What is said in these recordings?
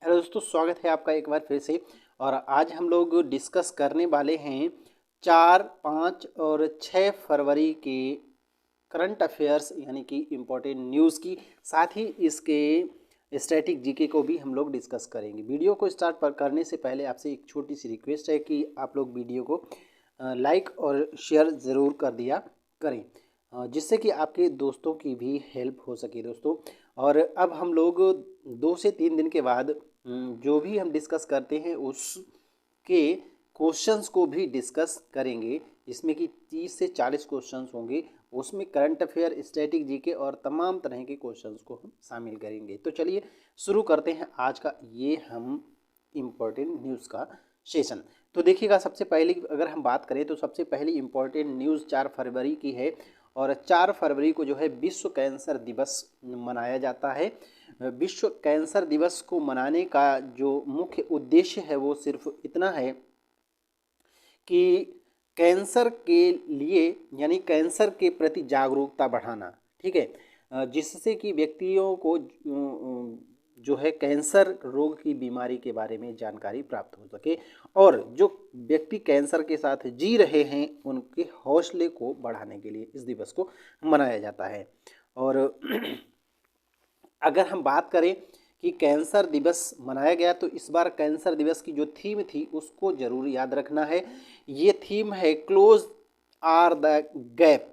Hello दोस्तों, स्वागत है आपका एक बार फिर से। और आज हम लोग डिस्कस करने वाले हैं 4, 5 और 6 फरवरी के करंट अफेयर्स यानी कि इम्पोर्टेंट न्यूज़ की। साथ ही इसके स्टैटिक जीके को भी हम लोग डिस्कस करेंगे। वीडियो को स्टार्ट पर करने से पहले आपसे एक छोटी सी रिक्वेस्ट है कि आप लोग वीडियो को लाइक और शेयर ज़रूर कर दिया करें, जिससे कि आपके दोस्तों की भी हेल्प हो सके दोस्तों। और अब हम लोग 2 से 3 दिन के बाद जो भी हम डिस्कस करते हैं उसके क्वेश्चंस को भी डिस्कस करेंगे, जिसमें कि 30 से 40 क्वेश्चंस होंगे। उसमें करंट अफेयर, स्टैटिक जीके और तमाम तरह के क्वेश्चंस को हम शामिल करेंगे। तो चलिए शुरू करते हैं आज का ये हम इम्पोर्टेंट न्यूज़ का सेशन। तो देखिएगा, सबसे पहले अगर हम बात करें तो सबसे पहली इम्पोर्टेंट न्यूज़ 4 फरवरी की है। और 4 फरवरी को जो है विश्व कैंसर दिवस मनाया जाता है। विश्व कैंसर दिवस को मनाने का जो मुख्य उद्देश्य है वो सिर्फ इतना है कि कैंसर के लिए यानी कैंसर के प्रति जागरूकता बढ़ाना, ठीक है, जिससे कि व्यक्तियों को जो है कैंसर रोग की बीमारी के बारे में जानकारी प्राप्त हो सके और जो व्यक्ति कैंसर के साथ जी रहे हैं उनके हौसले को बढ़ाने के लिए इस दिवस को मनाया जाता है। और अगर हम बात करें कि कैंसर दिवस मनाया गया तो इस बार कैंसर दिवस की जो थीम थी उसको जरूर याद रखना है। ये थीम है close our the gap,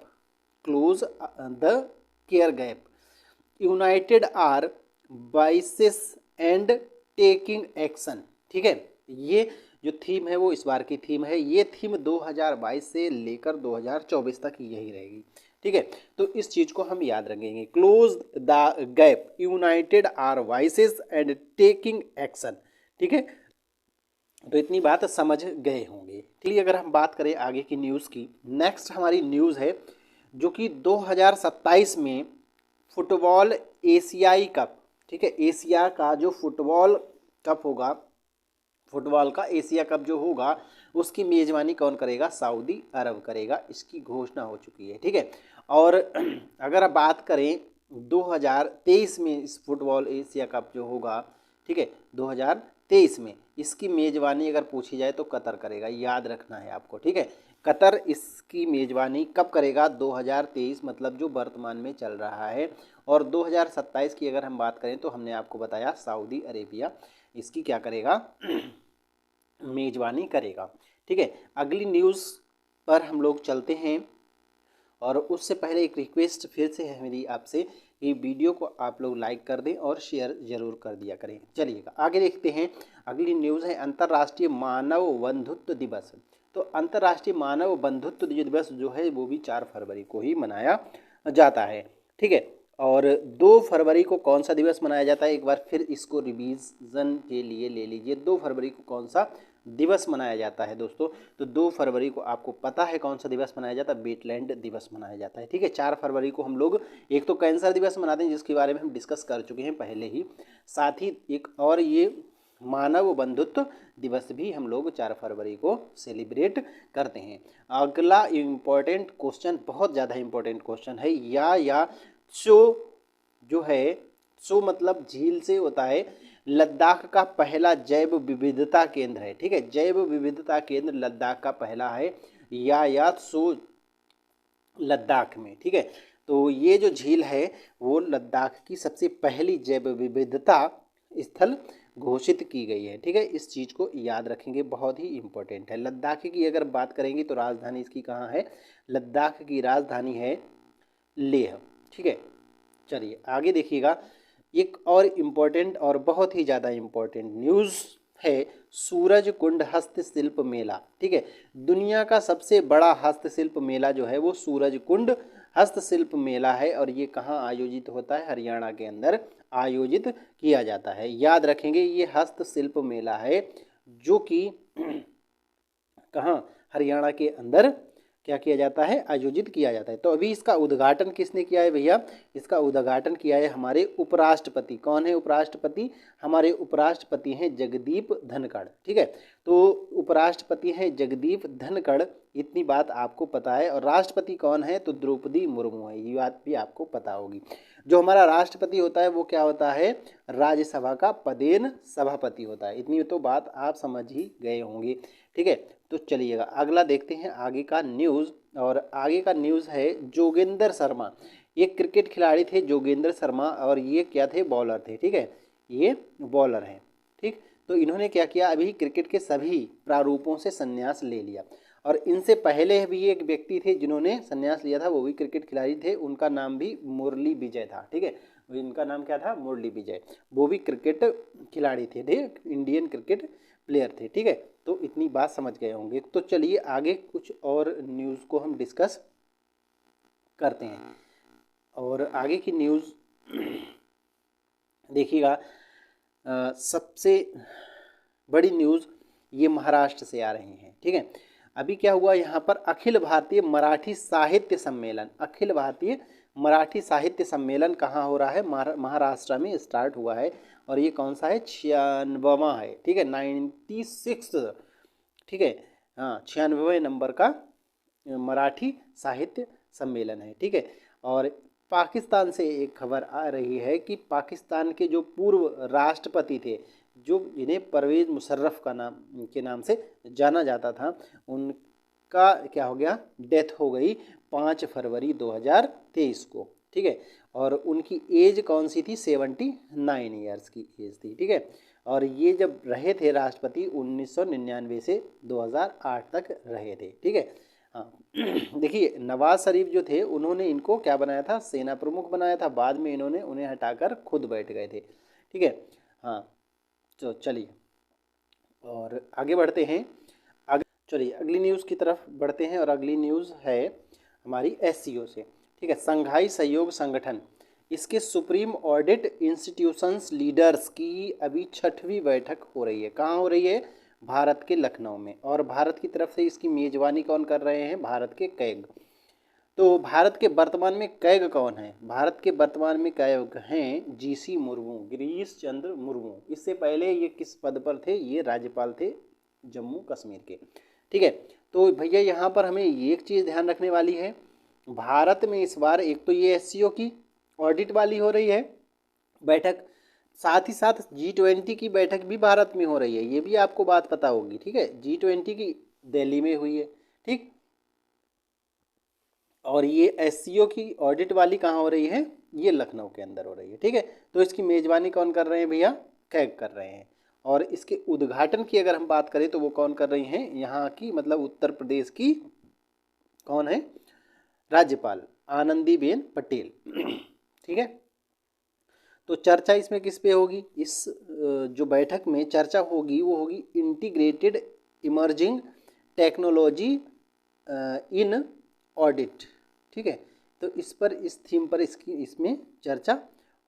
close the care gap, united our voices and taking action. ठीक है, ये जो थीम है वो इस बार की थीम है। ये थीम 2022 से लेकर 2024 तक यही रहेगी। ठीक है, तो इस चीज को हम याद रखेंगे, close the gap, united our voices and taking action. ठीक है, तो इतनी बात समझ गए होंगे। चलिए अगर हम बात करें आगे की न्यूज़ की, नेक्स्ट हमारी न्यूज़ है जो कि 2027 में फुटबॉल एशियाई कप, ठीक है, एशिया का जो फुटबॉल कप होगा, फुटबॉल का एशिया कप जो होगा उसकी मेज़बानी कौन करेगा? सऊदी अरब करेगा। इसकी घोषणा हो चुकी है। ठीक है, और अगर आप बात करें 2023 में इस फुटबॉल एशिया कप जो होगा, ठीक है, 2023 में इसकी मेज़बानी अगर पूछी जाए तो कतर करेगा, याद रखना है आपको। ठीक है, कतर इसकी मेज़बानी कब करेगा? 2023, मतलब जो वर्तमान में चल रहा है। और 2027 की अगर हम बात करें तो हमने आपको बताया सऊदी अरेबिया इसकी क्या करेगा? मेज़बानी करेगा। ठीक है, अगली न्यूज़ पर हम लोग चलते हैं और उससे पहले एक रिक्वेस्ट फिर से है मेरी आपसे कि वीडियो को आप लोग लाइक कर दें और शेयर जरूर कर दिया करें। चलिएगा आगे देखते हैं। अगली न्यूज़ है अंतर्राष्ट्रीय मानव बंधुत्व दिवस। तो अंतर्राष्ट्रीय मानव बंधुत्व दिवस जो है वो भी 4 फरवरी को ही मनाया जाता है। ठीक है, और 2 फरवरी को कौन सा दिवस मनाया जाता है? एक बार फिर इसको रिवीजन के लिए ले लीजिए। 2 फरवरी को कौन सा दिवस मनाया जाता है दोस्तों? तो 2 फरवरी को आपको पता है कौन सा दिवस मनाया जाता है? वेटलैंड दिवस मनाया जाता है। ठीक है, 4 फरवरी को हम लोग एक तो कैंसर दिवस मनाते हैं जिसके बारे में हम डिस्कस कर चुके हैं पहले ही, साथ ही एक और ये मानव बंधुत्व दिवस भी हम लोग 4 फरवरी को सेलिब्रेट करते हैं। अगला इम्पोर्टेंट क्वेश्चन, बहुत ज़्यादा इम्पोर्टेंट क्वेश्चन है, या सो जो है, सो मतलब झील से होता है, लद्दाख का पहला जैव विविधता केंद्र है। ठीक है, जैव विविधता केंद्र लद्दाख का पहला है, या सो लद्दाख में। ठीक है, तो ये जो झील है वो लद्दाख की सबसे पहली जैव विविधता स्थल घोषित की गई है। ठीक है, इस चीज़ को याद रखेंगे, बहुत ही इम्पोर्टेंट है। लद्दाख की अगर बात करेंगे तो राजधानी इसकी कहाँ है? लद्दाख की राजधानी है लेह। ठीक है, चलिए आगे देखिएगा। एक और इम्पोर्टेंट और बहुत ही ज़्यादा इम्पोर्टेंट न्यूज़ है सूरज कुंड हस्तशिल्प मेला। ठीक है, दुनिया का सबसे बड़ा हस्तशिल्प मेला जो है वो सूरज कुंड हस्तशिल्प मेला है और ये कहाँ आयोजित होता है? हरियाणा के अंदर आयोजित किया जाता है। याद रखेंगे, ये हस्तशिल्प मेला है जो कि कहाँ? हरियाणा के अंदर क्या किया जाता है, आयोजित किया जाता है। तो अभी इसका उद्घाटन किसने किया है भैया, इसका उद्घाटन किया है हमारे उपराष्ट्रपति। कौन है उपराष्ट्रपति, हमारे उपराष्ट्रपति हैं जगदीप धनखड़। ठीक है, तो उपराष्ट्रपति हैं जगदीप धनखड़, इतनी बात आपको पता है। और राष्ट्रपति कौन है, तो द्रौपदी मुर्मू है, ये बात भी आपको पता होगी। जो हमारा राष्ट्रपति होता है वो क्या होता है, राज्यसभा का पदेन सभापति होता है। इतनी तो बात आप समझ ही गए होंगे। ठीक है, तो चलिएगा अगला देखते हैं आगे का न्यूज़। और आगे का न्यूज़ है जोगेंद्र शर्मा। ये क्रिकेट खिलाड़ी थे जोगेंद्र शर्मा, और ये क्या थे, बॉलर थे। ठीक है, ये बॉलर हैं। ठीक, तो इन्होंने क्या किया, अभी क्रिकेट के सभी प्रारूपों से संन्यास ले लिया। और इनसे पहले भी एक व्यक्ति थे जिन्होंने संन्यास लिया था, वो भी क्रिकेट खिलाड़ी थे, उनका नाम भी मुरली विजय था। ठीक है, इनका नाम क्या था, मुरली विजय। वो भी क्रिकेट खिलाड़ी थे, इंडियन क्रिकेट प्लेयर थे। ठीक है, तो इतनी बात समझ गए होंगे। तो चलिए आगे कुछ और न्यूज़ को हम डिस्कस करते हैं। और आगे की न्यूज़ देखिएगा, सबसे बड़ी न्यूज़ ये महाराष्ट्र से आ रही हैं। ठीक है, अभी क्या हुआ यहाँ पर, अखिल भारतीय मराठी साहित्य सम्मेलन, अखिल भारतीय मराठी साहित्य सम्मेलन कहाँ हो रहा है, महाराष्ट्र में स्टार्ट हुआ है। और ये कौन सा है, 96वां है। ठीक है, 96। ठीक है, हाँ 96वें नंबर का मराठी साहित्य सम्मेलन है। ठीक है, और पाकिस्तान से एक खबर आ रही है कि पाकिस्तान के जो पूर्व राष्ट्रपति थे, जो जिन्हें परवेज़ मुशर्रफ के नाम से जाना जाता था, उनका क्या हो गया, डेथ हो गई 5 फरवरी 2023 को। ठीक है, और उनकी एज कौन सी थी, 79 ईयर्स की एज थी। ठीक है, और ये जब रहे थे राष्ट्रपति 1999 से 2008 तक रहे थे। ठीक है, हाँ देखिए नवाज शरीफ जो थे उन्होंने इनको क्या बनाया था, सेना प्रमुख बनाया था, बाद में इन्होंने उन्हें हटाकर खुद बैठ गए थे। ठीक है, हाँ तो चलिए और आगे बढ़ते हैं। चलिए अगली न्यूज़ की तरफ बढ़ते हैं, और अगली न्यूज़ है हमारी एससीओ से। ठीक है, संघाई सहयोग संगठन, इसके सुप्रीम ऑडिट इंस्टीट्यूशंस लीडर्स की अभी 6वीं बैठक हो रही है। कहाँ हो रही है, भारत के लखनऊ में। और भारत की तरफ से इसकी मेज़बानी कौन कर रहे हैं, भारत के कैग। तो भारत के वर्तमान में कैग कौन है, भारत के वर्तमान में कैग हैं जीसी मुर्मू, गिरीश चंद्र मुर्मू। इससे पहले ये किस पद पर थे, ये राज्यपाल थे जम्मू कश्मीर के। ठीक है, तो भैया यहाँ पर हमें एक चीज़ ध्यान रखने वाली है, भारत में इस बार एक तो ये एससीओ की ऑडिट वाली हो रही है बैठक, साथ ही साथ G20 की बैठक भी भारत में हो रही है, ये भी आपको बात पता होगी। ठीक है, G20 की दिल्ली में हुई है। ठीक, और ये एससीओ की ऑडिट वाली कहाँ हो रही है, ये लखनऊ के अंदर हो रही है। ठीक है, तो इसकी मेज़बानी कौन कर रहे हैं भैया, कैग कर रहे हैं। और इसके उद्घाटन की अगर हम बात करें तो वो कौन कर रही हैं, यहाँ की मतलब उत्तर प्रदेश की कौन है, राज्यपाल आनंदीबेन पटेल। ठीक है, तो चर्चा इसमें किस पे होगी, इस जो बैठक में चर्चा होगी वो होगी integrated emerging technology in audit. ठीक है, तो इस पर, इस थीम पर इसमें चर्चा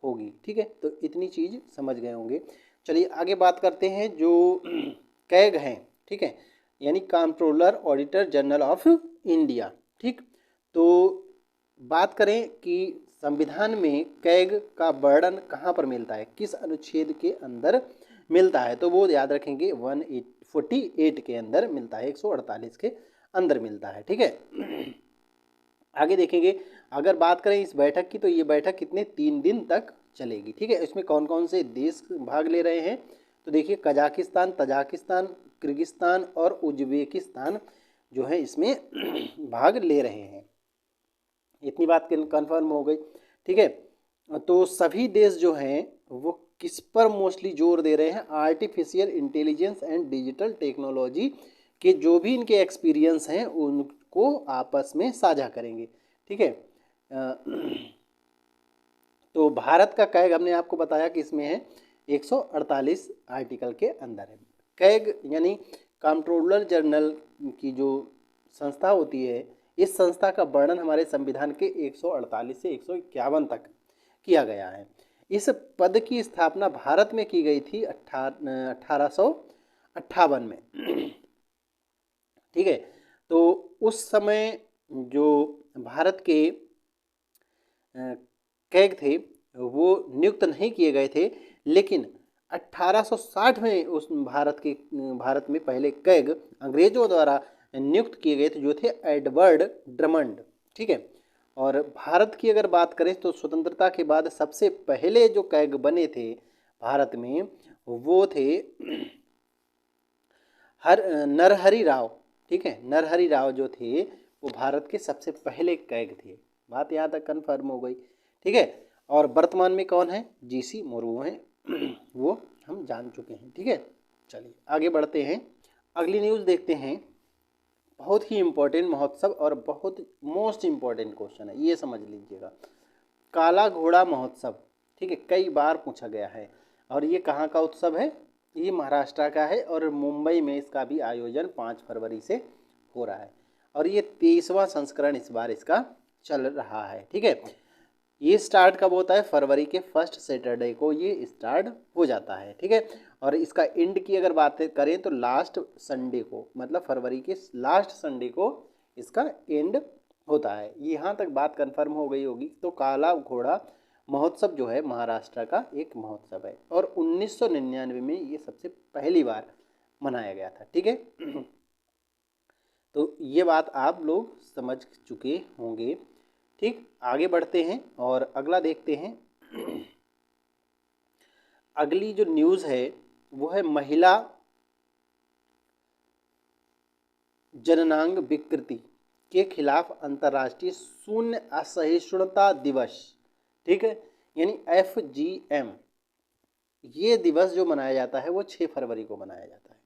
होगी। ठीक है, तो इतनी चीज़ समझ गए होंगे। चलिए आगे बात करते हैं जो कैग हैं। ठीक है, यानी controller auditor general of India. ठीक, तो बात करें कि संविधान में कैग का वर्णन कहाँ पर मिलता है, किस अनुच्छेद के अंदर मिलता है, तो वो याद रखेंगे 148 के अंदर मिलता है, 148 के अंदर मिलता है। ठीक है, आगे देखेंगे अगर बात करें इस बैठक की, तो ये बैठक कितने 3 दिन तक चलेगी। ठीक है, इसमें कौन कौन से देश भाग ले रहे हैं, तो देखिए कजाकिस्तान, तजाकिस्तान, किर्गिस्तान और उज्बेकिस्तान जो है इसमें भाग ले रहे हैं। इतनी बात कन्फर्म हो गई। ठीक है, तो सभी देश जो हैं वो किस पर मोस्टली जोर दे रहे हैं, artificial intelligence and digital technology के जो भी इनके एक्सपीरियंस हैं उनको आपस में साझा करेंगे। ठीक है, तो भारत का कैग हमने आपको बताया कि इसमें है 148 आर्टिकल के अंदर है। कैग यानी कंट्रोलर जनरल की जो संस्था होती है, इस संस्था का वर्णन हमारे संविधान के 148 से 151 तक किया गया है। इस पद की स्थापना भारत में की गई थी 1858 में। ठीक है, तो उस समय जो भारत के कैग थे वो नियुक्त नहीं किए गए थे, लेकिन 1860 में उस भारत में पहले कैग अंग्रेजों द्वारा नियुक्त किए गए थे, जो थे एडवर्ड ड्रमंड। ठीक है। और भारत की अगर बात करें तो स्वतंत्रता के बाद सबसे पहले जो कैग बने थे भारत में वो थे नरहरि राव। ठीक है, नरहरि राव जो थे वो भारत के सबसे पहले कैग थे। बात यहाँ तक कन्फर्म हो गई। ठीक है। और वर्तमान में कौन है? जीसी मुर्मू हैं वो हम जान चुके हैं। ठीक है, चलिए आगे बढ़ते हैं, अगली न्यूज़ देखते हैं। बहुत ही इम्पोर्टेंट महोत्सव और बहुत मोस्ट इम्पोर्टेंट क्वेश्चन है, ये समझ लीजिएगा। काला घोड़ा महोत्सव, ठीक है, कई बार पूछा गया है। और ये कहाँ का उत्सव है? ये महाराष्ट्र का है और मुंबई में इसका भी आयोजन 5 फरवरी से हो रहा है और ये 23वां संस्करण इस बार इसका चल रहा है। ठीक है, ये स्टार्ट कब होता है? फरवरी के फर्स्ट सैटरडे को ये स्टार्ट हो जाता है। ठीक है, और इसका एंड की अगर बात करें तो लास्ट संडे को, मतलब फरवरी के लास्ट संडे को इसका एंड होता है। यहाँ तक बात कंफर्म हो गई होगी। तो काला घोड़ा महोत्सव जो है महाराष्ट्र का एक महोत्सव है और 1999 में ये सबसे पहली बार मनाया गया था। ठीक है, तो ये बात आप लोग समझ चुके होंगे। ठीक, आगे बढ़ते हैं और अगला देखते हैं। अगली जो न्यूज़ है वो है महिला जननांग विकृति के खिलाफ अंतर्राष्ट्रीय शून्य असहिष्णुता दिवस। ठीक है, यानी FGM। ये दिवस जो मनाया जाता है वो 6 फरवरी को मनाया जाता है।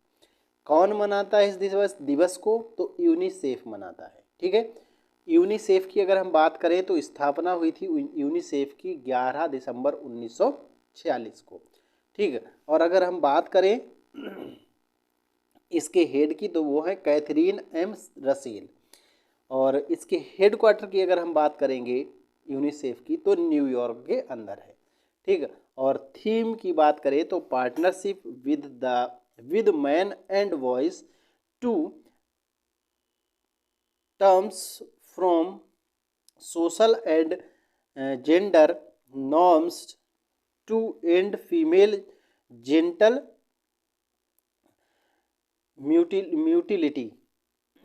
कौन मनाता है इस दिवस को? तो यूनिसेफ मनाता है। ठीक है, यूनिसेफ की अगर हम बात करें तो स्थापना हुई थी यूनिसेफ की 11 दिसंबर 1946 को। ठीक है, और अगर हम बात करें इसके हेड की तो वो है कैथरीन एम रसेल और इसके हेड क्वार्टर की अगर हम बात करेंगे यूनिसेफ की तो न्यूयॉर्क के अंदर है। ठीक है, और थीम की बात करें तो partnership with man and voice to terms from social and gender norms to end female gentle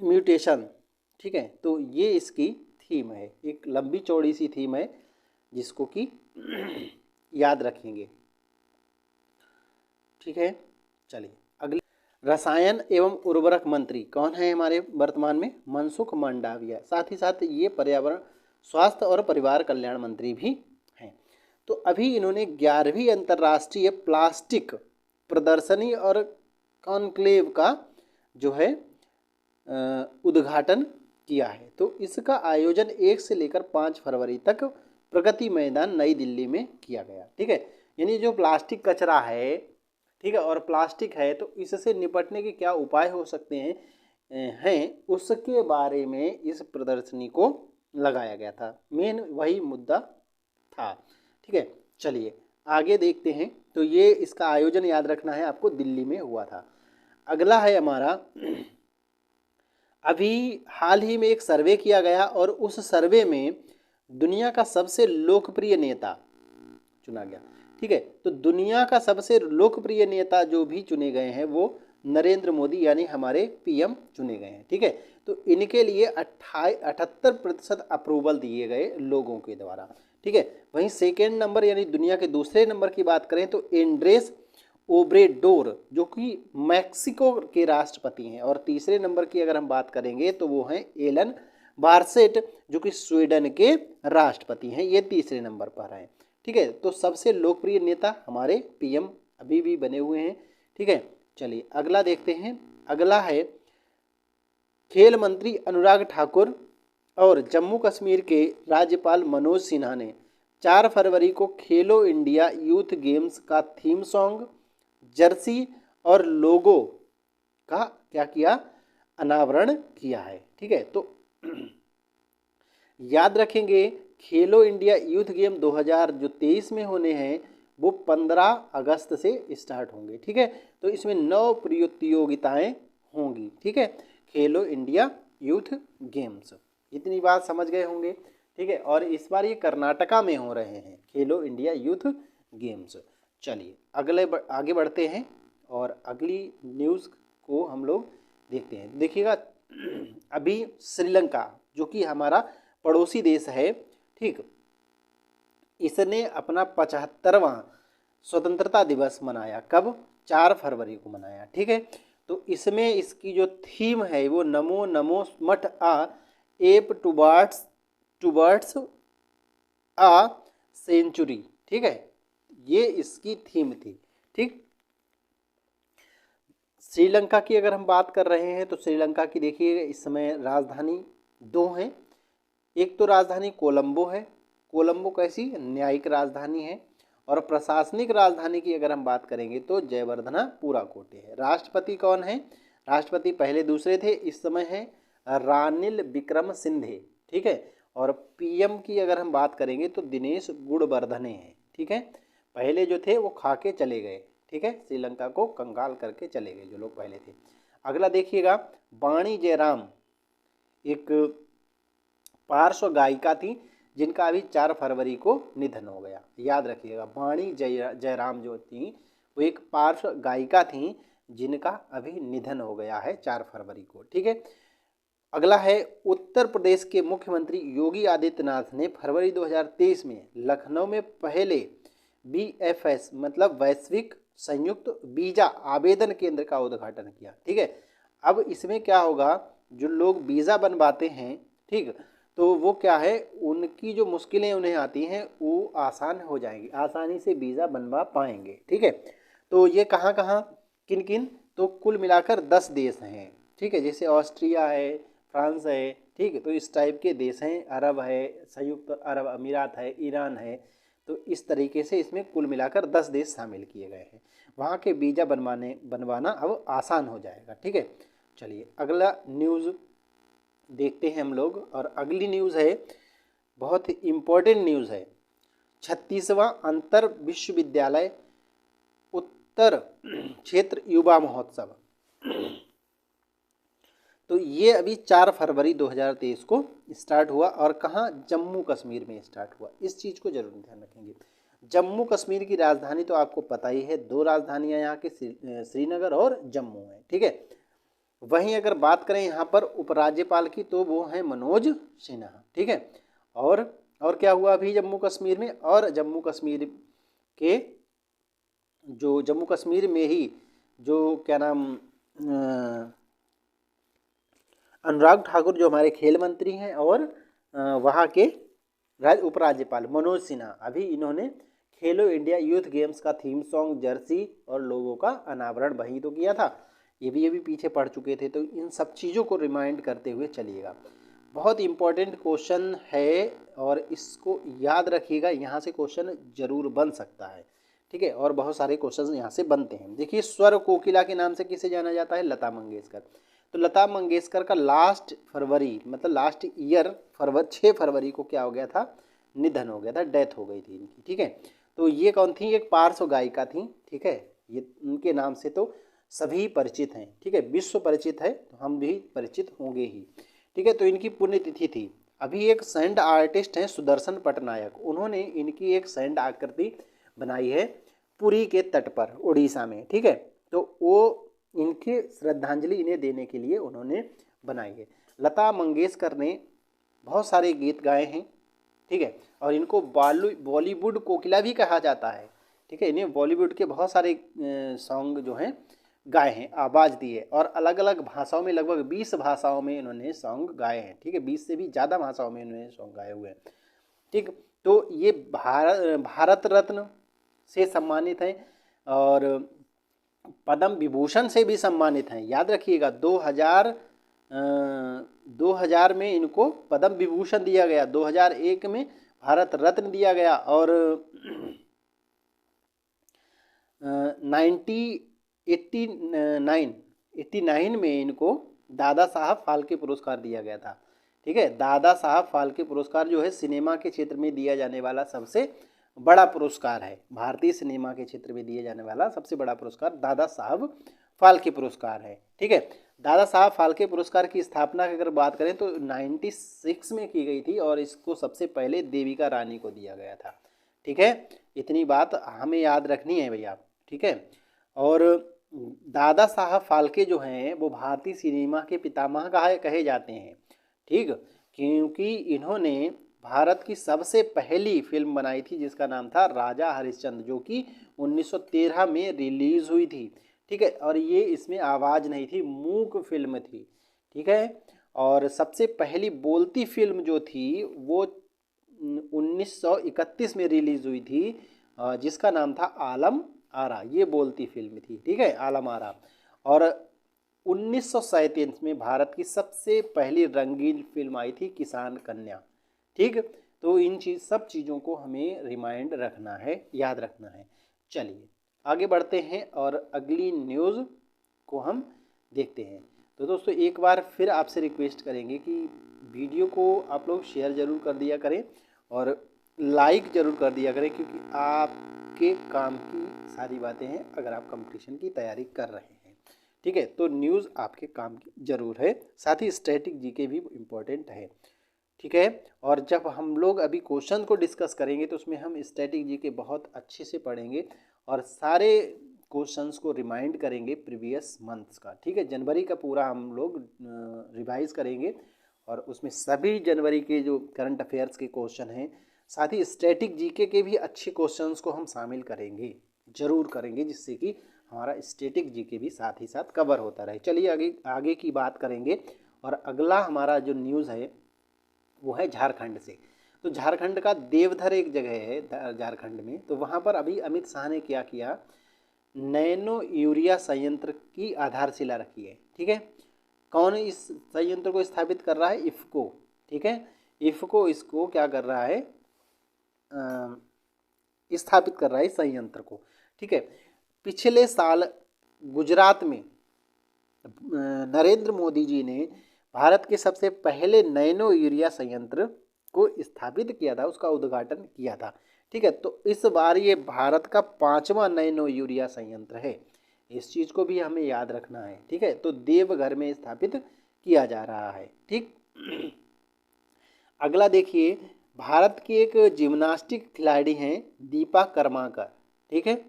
mutation. ठीक है, तो ये इसकी थीम है, एक लंबी चौड़ी सी थीम है जिसको कि याद रखेंगे। ठीक है, चलिए अगले। रसायन एवं उर्वरक मंत्री कौन है हमारे वर्तमान में? मनसुख मंडाविया। साथ ही साथ ये पर्यावरण, स्वास्थ्य और परिवार कल्याण मंत्री भी हैं। तो अभी इन्होंने 11वीं अंतर्राष्ट्रीय प्लास्टिक प्रदर्शनी और कॉन्क्लेव का जो है उद्घाटन किया है। तो इसका आयोजन 1 से लेकर 5 फरवरी तक प्रगति मैदान नई दिल्ली में किया गया। ठीक है, यानी जो प्लास्टिक कचरा है, ठीक है, और प्लास्टिक है तो इससे निपटने के क्या उपाय हो सकते हैं उसके बारे में इस प्रदर्शनी को लगाया गया था। मेन वही मुद्दा था। ठीक है, चलिए आगे देखते हैं। तो ये इसका आयोजन याद रखना है आपको, दिल्ली में हुआ था। अगला है हमारा, अभी हाल ही में एक सर्वे किया गया और उस सर्वे में दुनिया का सबसे लोकप्रिय नेता चुना गया। ठीक है, तो दुनिया का सबसे लोकप्रिय नेता जो भी चुने गए हैं वो नरेंद्र मोदी यानी हमारे PM चुने गए हैं। ठीक है, तो इनके लिए 78% अप्रूवल दिए गए लोगों के द्वारा। ठीक है, वहीं सेकेंड नंबर यानी दुनिया के दूसरे नंबर की बात करें तो एंड्रेस ओब्रेडोर जो कि मैक्सिको के राष्ट्रपति हैं, और तीसरे नंबर की अगर हम बात करेंगे तो वो हैं एलन बारसेट जो कि स्वीडन के राष्ट्रपति हैं। ये तीसरे नंबर पर हैं। ठीक है, तो सबसे लोकप्रिय नेता हमारे PM अभी भी बने हुए हैं। ठीक है, चलिए अगला देखते हैं। अगला है खेल मंत्री अनुराग ठाकुर और जम्मू कश्मीर के राज्यपाल मनोज सिन्हा ने 4 फरवरी को खेलो इंडिया यूथ गेम्स का थीम सॉन्ग, जर्सी और लोगो का क्या किया? अनावरण किया है। ठीक है, तो याद रखेंगे खेलो इंडिया यूथ गेम 2023 में होने हैं वो 15 अगस्त से स्टार्ट होंगे। ठीक है, तो इसमें 9 प्रतियोगिताएं होंगी। ठीक है, खेलो इंडिया यूथ गेम्स इतनी बात समझ गए होंगे, ठीक है। और इस बार ये कर्नाटका में हो रहे हैं खेलो इंडिया यूथ गेम्स। चलिए आगे बढ़ते हैं और अगली न्यूज़ को हम लोग देखते हैं। देखिएगा, अभी श्रीलंका जो कि हमारा पड़ोसी देश है, ठीक, इसने अपना 75वां स्वतंत्रता दिवस मनाया। कब? 4 फरवरी को मनाया, ठीक है। तो इसमें इसकी जो थीम है वो नमो नमो मठ आ एप टुवर्ड्स आ सेंचुरी, ठीक है, ये इसकी थीम थी, ठीक। श्रीलंका की अगर हम बात कर रहे हैं तो श्रीलंका की देखिए इस समय राजधानी 2 हैं। एक तो राजधानी कोलंबो है, कोलंबो कैसी न्यायिक राजधानी है, और प्रशासनिक राजधानी की अगर हम बात करेंगे तो जयवर्धनापुरा कोटे है। राष्ट्रपति कौन है? राष्ट्रपति पहले दूसरे थे, इस समय है रानिल विक्रमसिंघे, ठीक है। और पीएम की अगर हम बात करेंगे तो दिनेश गुणवर्धने हैं, ठीक है। पहले जो थे वो खा के चले गए, ठीक है, श्रीलंका को कंगाल करके चले गए जो लोग पहले थे। अगला देखिएगा, वाणी जयराम एक पार्श्व गायिका थी जिनका अभी 4 फरवरी को निधन हो गया। याद रखिएगा, वाणी जयराम जो थी वो एक पार्श्व गायिका थी जिनका अभी निधन हो गया है 4 फरवरी को, ठीक है। अगला है, उत्तर प्रदेश के मुख्यमंत्री योगी आदित्यनाथ ने फरवरी 2023 में लखनऊ में पहले BFS मतलब वैश्विक संयुक्त वीजा आवेदन केंद्र का उद्घाटन किया, ठीक है। अब इसमें क्या होगा, जो लोग वीज़ा बनवाते हैं, ठीक, तो वो क्या है, उनकी जो मुश्किलें उन्हें आती हैं वो आसान हो जाएंगी, आसानी से वीज़ा बनवा पाएंगे, ठीक है। तो ये कहाँ कहाँ किन किन, तो कुल मिलाकर 10 देश हैं, ठीक है, जैसे ऑस्ट्रिया है, फ्रांस है, ठीक है, तो इस टाइप के देश हैं, अरब है, संयुक्त अरब अमीरात है, ईरान है। तो इस तरीके से इसमें कुल मिलाकर 10 देश शामिल किए गए हैं। वहाँ के वीज़ा बनवाना अब आसान हो जाएगा, ठीक है। चलिए अगला न्यूज़ देखते हैं हम लोग, और अगली न्यूज़ है बहुत इम्पोर्टेंट न्यूज़ है, 36वां अंतर विश्वविद्यालय उत्तर क्षेत्र युवा महोत्सव। तो ये अभी 4 फरवरी 2023 को स्टार्ट हुआ, और कहाँ, जम्मू कश्मीर में स्टार्ट हुआ। इस चीज़ को जरूर ध्यान रखेंगे। जम्मू कश्मीर की राजधानी तो आपको पता ही है, 2 राजधानियाँ यहाँ की श्रीनगर और जम्मू है, ठीक है। वहीं अगर बात करें यहाँ पर उपराज्यपाल की तो वो हैं मनोज सिन्हा, ठीक है। और क्या हुआ अभी जम्मू कश्मीर में, और जम्मू कश्मीर के जो जम्मू कश्मीर में ही जो क्या नाम अनुराग ठाकुर जो हमारे खेल मंत्री हैं, और वहाँ के उपराज्यपाल मनोज सिन्हा, अभी इन्होंने खेलो इंडिया यूथ गेम्स का थीम सॉन्ग, जर्सी और लोगों का अनावरण वहीं तो किया था। ये भी पीछे पड़ चुके थे, तो इन सब चीज़ों को रिमाइंड करते हुए चलिएगा। बहुत इम्पोर्टेंट क्वेश्चन है और इसको याद रखिएगा, यहाँ से क्वेश्चन जरूर बन सकता है, ठीक है। और बहुत सारे क्वेश्चन यहाँ से बनते हैं। देखिए, स्वर कोकिला के नाम से किसे जाना जाता है? लता मंगेशकर। तो लता मंगेशकर का लास्ट फरवरी मतलब लास्ट ईयर 6 फरवरी को क्या हो गया था? निधन हो गया था, डेथ हो गई थी इनकी, ठीक है। तो ये कौन थी? एक पार्श्व गायिका थी, ठीक है। ये उनके नाम से तो सभी परिचित हैं, ठीक है, विश्व परिचित है, तो हम भी परिचित होंगे ही, ठीक है। तो इनकी पुण्यतिथि थी। अभी एक सैंड आर्टिस्ट हैं सुदर्शन पटनायक, उन्होंने इनकी एक सैंड आकृति बनाई है पुरी के तट पर उड़ीसा में, ठीक है। तो वो इनके श्रद्धांजलि इन्हें देने के लिए उन्होंने बनाई है। लता मंगेशकर ने बहुत सारे गीत गाए हैं, ठीक है, और इनको बॉलीवुड कोकिला भी कहा जाता है, ठीक है। इन्हें बॉलीवुड के बहुत सारे सॉन्ग जो हैं गाए हैं, आवाज़ दी है, और अलग अलग भाषाओं में लगभग 20 भाषाओं में इन्होंने सॉन्ग गाए हैं, ठीक है। 20 से भी ज़्यादा भाषाओं में इन्होंने सॉन्ग गाए हुए हैं, ठीक। तो ये भारत रत्न से सम्मानित हैं और पद्म विभूषण से भी सम्मानित हैं। याद रखिएगा 2000 में इनको पद्म विभूषण दिया गया, 2001 में भारत रत्न दिया गया, और 1989 में इनको दादा साहब फाल्के पुरस्कार दिया गया था, ठीक है। दादा साहब फाल्के पुरस्कार जो है सिनेमा के क्षेत्र में दिया जाने वाला सबसे बड़ा पुरस्कार है। भारतीय सिनेमा के क्षेत्र में दिए जाने वाला सबसे बड़ा पुरस्कार दादा साहब फाल्के पुरस्कार है, ठीक है। दादा साहब फाल्के पुरस्कार की स्थापना की अगर बात करें तो 96 में की गई थी और इसको सबसे पहले देविका रानी को दिया गया था। ठीक है, इतनी बात हमें याद रखनी है भैया। ठीक है, और दादा साहब फाल्के जो हैं वो भारतीय सिनेमा के पितामह कहे जाते हैं। ठीक, क्योंकि इन्होंने भारत की सबसे पहली फिल्म बनाई थी जिसका नाम था राजा हरिश्चंद्र, जो कि 1913 में रिलीज़ हुई थी। ठीक है, और ये इसमें आवाज़ नहीं थी, मूक फिल्म थी। ठीक है, और सबसे पहली बोलती फिल्म जो थी वो 1931 में रिलीज़ हुई थी, जिसका नाम था आलम आरा। ये बोलती फिल्म थी। ठीक है, आलम आरा। और 1937 में भारत की सबसे पहली रंगीन फिल्म आई थी किसान कन्या। ठीक, तो इन सब चीज़ों को हमें रिमाइंड रखना है, याद रखना है। चलिए आगे बढ़ते हैं और अगली न्यूज़ को हम देखते हैं। तो दोस्तों एक बार फिर आपसे रिक्वेस्ट करेंगे कि वीडियो को आप लोग शेयर ज़रूर कर दिया करें और लाइक ज़रूर कर दिया करें, क्योंकि आपके काम की सारी बातें हैं अगर आप कंपटीशन की तैयारी कर रहे हैं। ठीक है, तो न्यूज़ आपके काम की ज़रूर है, साथ ही स्टैटिक जीके भी इम्पोर्टेंट है। ठीक है, और जब हम लोग अभी क्वेश्चन को डिस्कस करेंगे तो उसमें हम स्टैटिक जीके बहुत अच्छे से पढ़ेंगे और सारे क्वेश्चंस को रिमाइंड करेंगे प्रीवियस मंथ्स का। ठीक है, जनवरी का पूरा हम लोग रिवाइज करेंगे और उसमें सभी जनवरी के जो करंट अफेयर्स के क्वेश्चन हैं, साथ ही स्टैटिक जीके के भी अच्छे क्वेश्चंस को हम शामिल करेंगे, ज़रूर करेंगे, जिससे कि हमारा स्टैटिक जीके भी साथ ही साथ कवर होता रहे। चलिए आगे की बात करेंगे और अगला हमारा जो न्यूज़ है वो है झारखंड से। तो झारखंड का देवधर एक जगह है झारखंड में, तो वहाँ पर अभी अमित शाह ने क्या किया, नैनो यूरिया संयंत्र की आधारशिला रखी है। ठीक है, कौन इस संयंत्र को स्थापित कर रहा है, इफ़को। ठीक है, इफ़को इसको क्या कर रहा है, स्थापित कर रहा है इस संयंत्र को। ठीक है, पिछले साल गुजरात में नरेंद्र मोदी जी ने भारत के सबसे पहले नैनो यूरिया संयंत्र को स्थापित किया था, उसका उद्घाटन किया था। ठीक है, तो इस बार ये भारत का 5वां नैनो यूरिया संयंत्र है, इस चीज़ को भी हमें याद रखना है। ठीक है, तो देवघर में स्थापित किया जा रहा है। ठीक, अगला देखिए, भारत की एक जिम्नास्टिक खिलाड़ी हैं दीपा कर्माकर। ठीक है,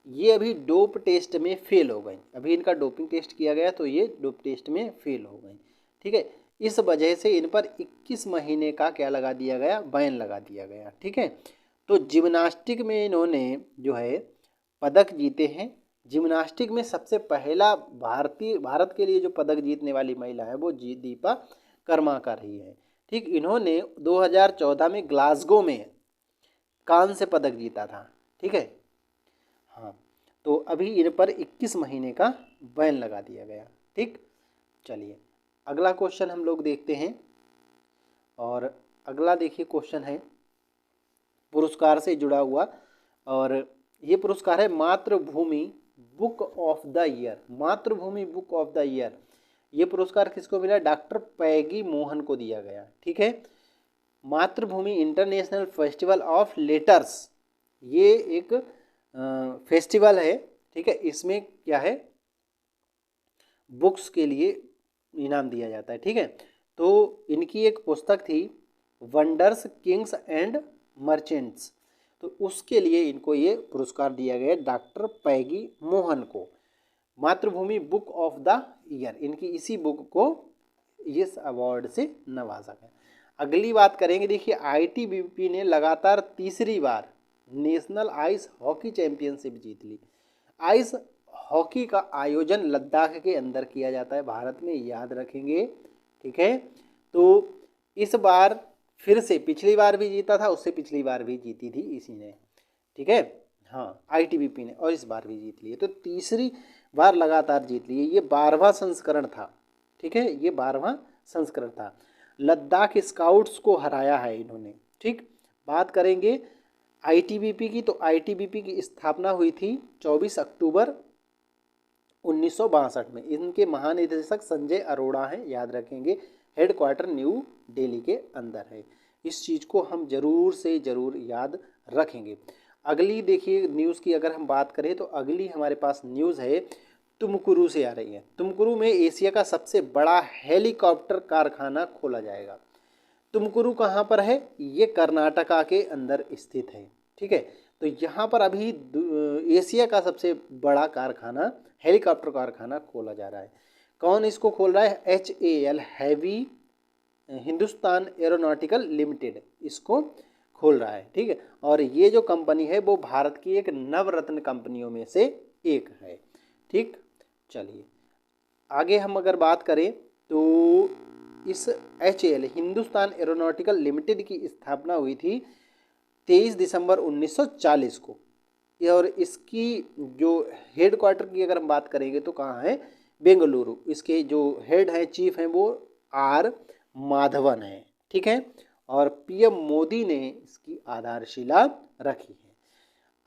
ये अभी डोप टेस्ट में फेल हो गई, अभी इनका डोपिंग टेस्ट किया गया तो ये डोप टेस्ट में फेल हो गई। ठीक है, इस वजह से इन पर 21 महीने का क्या लगा दिया गया, बैन लगा दिया गया। ठीक है, तो जिम्नास्टिक में इन्होंने जो है पदक जीते हैं। जिम्नास्टिक में सबसे पहला भारत के लिए जो पदक जीतने वाली महिला है वो दीपा कर्माकर ही है। ठीक, इन्होंने 2014 में ग्लासगो में कांस्य पदक जीता था। ठीक है, हाँ, तो अभी इन पर 21 महीने का बैन लगा दिया गया। ठीक, चलिए अगला क्वेश्चन हम लोग देखते हैं और अगला देखिए क्वेश्चन है पुरस्कार से जुड़ा हुआ, और ये पुरस्कार है मातृभूमि बुक ऑफ द ईयर। मातृभूमि बुक ऑफ द ईयर, ये पुरस्कार किसको मिला, डॉक्टर पैगी मोहन को दिया गया। ठीक है, मातृभूमि इंटरनेशनल फेस्टिवल ऑफ लेटर्स, ये एक फेस्टिवल है। ठीक है, इसमें क्या है, बुक्स के लिए इनाम दिया जाता है। ठीक है, तो इनकी एक पुस्तक थी वंडर्स किंग्स एंड मर्चेंट्स, तो उसके लिए इनको ये पुरस्कार दिया गया डॉक्टर पैगी मोहन को। मातृभूमि बुक ऑफ द ईयर, इनकी इसी बुक को इस अवार्ड से नवाजा गया। अगली बात करेंगे, देखिए आईटीबीपी ने लगातार तीसरी बार नेशनल आइस हॉकी चैंपियनशिप जीत ली। आइस हॉकी का आयोजन लद्दाख के अंदर किया जाता है भारत में, याद रखेंगे। ठीक है, तो इस बार फिर से, पिछली बार भी जीता था, उससे पिछली बार भी जीती थी इसी ने। ठीक है, हाँ, आईटीबीपी ने, और इस बार भी जीत लिए, तो तीसरी बार लगातार जीत लिए। ये 12वां संस्करण था। ठीक है, ये 12वां संस्करण था। लद्दाख स्काउट्स को हराया है इन्होंने। ठीक, बात करेंगे आईटीबीपी की, तो आईटीबीपी की स्थापना हुई थी 24 अक्टूबर 1962 में। इनके महानिदेशक संजय अरोड़ा हैं, याद रखेंगे। हेडक्वार्टर न्यू दिल्ली के अंदर है। इस चीज़ को हम ज़रूर से ज़रूर याद रखेंगे। अगली देखिए न्यूज़ की अगर हम बात करें तो अगली हमारे पास न्यूज़ है तुमकुरू से आ रही है। तुमकुरू में एशिया का सबसे बड़ा हेलीकॉप्टर कारखाना खोला जाएगा। तुमकुरू कहाँ पर है? ये कर्नाटका के अंदर स्थित है। ठीक है, तो यहाँ पर अभी एशिया का सबसे बड़ा कारखाना, हेलीकॉप्टर कारखाना खोला जा रहा है। कौन इसको खोल रहा है? HAL, heavy Hindustan aeronautical limited इसको खोल रहा है। ठीक है, और ये जो कंपनी है वो भारत की एक नवरत्न कंपनियों में से एक है। ठीक, चलिए आगे हम अगर बात करें तो इस HAL, हिंदुस्तान एरोनॉटिकल लिमिटेड की स्थापना हुई थी 23 दिसंबर 1940 को। और इसकी जो हेड क्वार्टर की अगर हम बात करेंगे तो कहाँ है? बेंगलुरु। इसके जो हेड हैं, चीफ हैं, वो R माधवन है। ठीक है, और PM मोदी ने इसकी आधारशिला रखी है।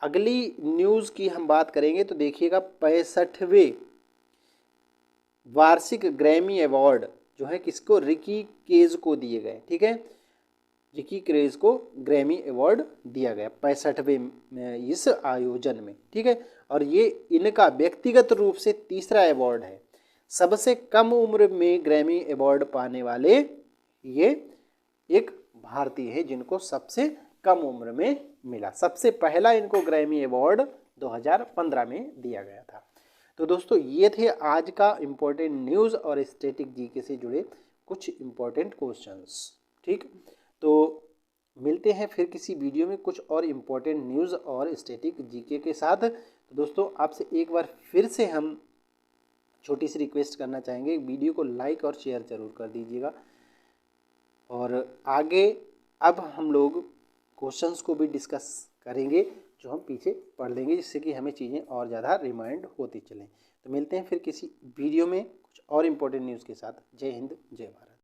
अगली न्यूज़ की हम बात करेंगे तो देखिएगा 65वें वार्षिक ग्रैमी अवार्ड जो है किसको? रिकी केज को दिए गए। ठीक है, रिकी क्रेज को ग्रैमी अवार्ड दिया गया 65वें इस आयोजन में। ठीक है, और ये इनका व्यक्तिगत रूप से तीसरा अवार्ड है। सबसे कम उम्र में ग्रैमी अवार्ड पाने वाले ये एक भारतीय है जिनको सबसे कम उम्र में मिला। सबसे पहला इनको ग्रैमी अवार्ड 2015 में दिया गया था। तो दोस्तों ये थे आज का इम्पोर्टेंट न्यूज़ और स्टैटिक जीके से जुड़े कुछ इम्पोर्टेंट क्वेश्चंस। ठीक, तो मिलते हैं फिर किसी वीडियो में कुछ और इम्पोर्टेंट न्यूज़ और स्टैटिक जीके के साथ। तो दोस्तों आपसे एक बार फिर से हम छोटी सी रिक्वेस्ट करना चाहेंगे, वीडियो को लाइक और शेयर ज़रूर कर दीजिएगा। और आगे अब हम लोग क्वेश्चंस को भी डिस्कस करेंगे जो हम पीछे पढ़ लेंगे, जिससे कि हमें चीज़ें और ज़्यादा रिमाइंड होती चलें। तो मिलते हैं फिर किसी वीडियो में कुछ और इम्पोर्टेंट न्यूज़ के साथ। जय हिंद, जय भारत।